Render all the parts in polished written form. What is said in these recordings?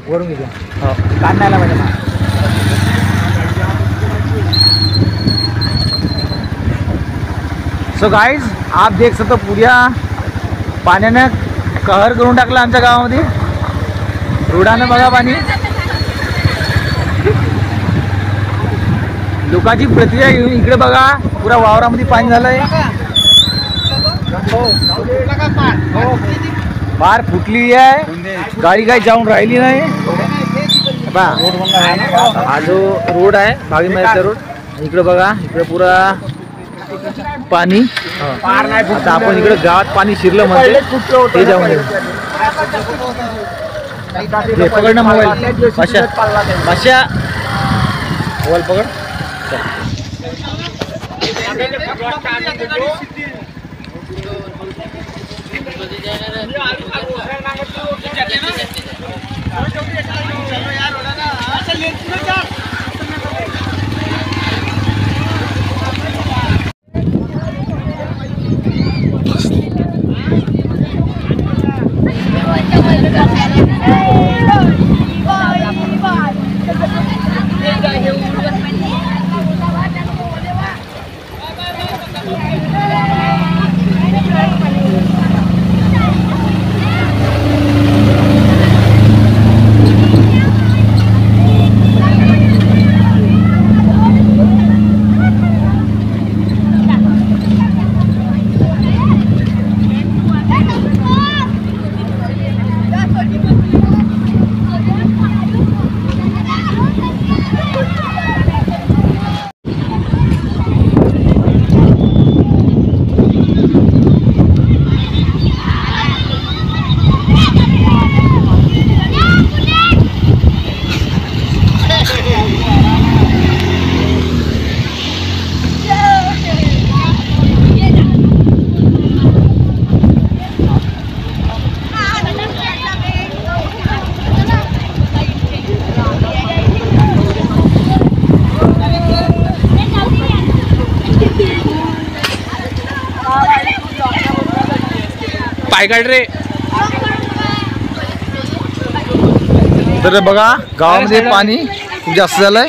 वरून घेऊया हो काढण्याला पाहिजे ना। सो गाइज आप देख सकते हो पुऱ्या पाण्याने कहर करून टाकला आमच्या गावामध्ये। रोडानं बघा पाणी, लोकांची प्रतिक्रिया घेऊन इकडे बघा पुरा वावरामध्ये पाणी झालंय। बार फुटली आहे, गाडी काही जाऊन राहिली नाही। हा जो रोड आहे भागीमारीचा रोड, इकडे बघा इकडे पुरा पाणी। आता आपण इकडे गावात पाणी शिरलं म्हणते ते जाऊन पकड ना मोबाईल भाषा भाषा मोबाईल पकड। पाय काढ रे। तर बघा गावामध्ये पाणी खूप जास्त झालंय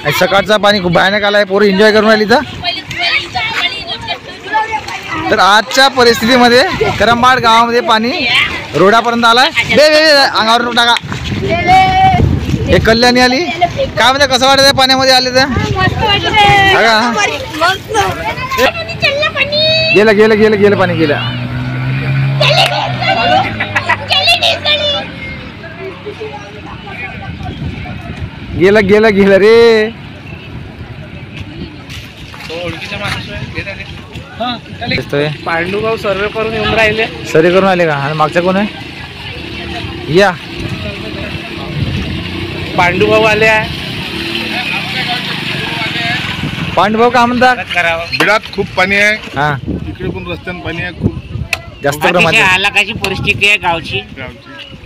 आणि सकाळचा पाणी खूप भयानक आलाय, पोरं एन्जॉय करून राहिली। तर आजच्या परिस्थितीमध्ये करंबाड गावामध्ये पाणी रोडापर्यंत आलाय। अंगावर टाका हे कल्याणी आली काय म्हणते, कसं वाटत आहे पाण्यामध्ये आले तर? गेलं गेलं गेलं गेलं पाणी गेलं। गेलं गेलं गेलं रे। पांडुभाऊ सर्वे करून येऊन राहिले, सर्वे करून आले का? आणि मागच्या कोण आहे? या पांडुभाऊ आले आहे। पांडुभाऊ काय म्हणतात? बिडात खूप पाणी आहे, हा इकडे पण रस्त्यानं पाणी आहे, खूप जास्त प्रमाणात हालाकाची परिस्थिती आहे गावची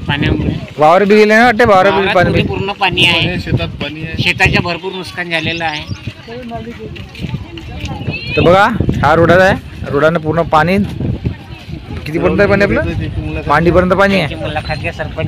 पाण्यामुळे। वावर बी गेले ना वाटते, वावर बी पाणी पूर्ण पाणी आहे, शेतात पाणी आहे, शेताचं भरपूर नुकसान झालेलं आहे। तर बघा हा रोड आहे, रोडाने पूर्ण पाणी किती पर्यंत पाणी आपलं मांडीपर्यंत पाणी आहे। मुलाखत घ्या सरपंच।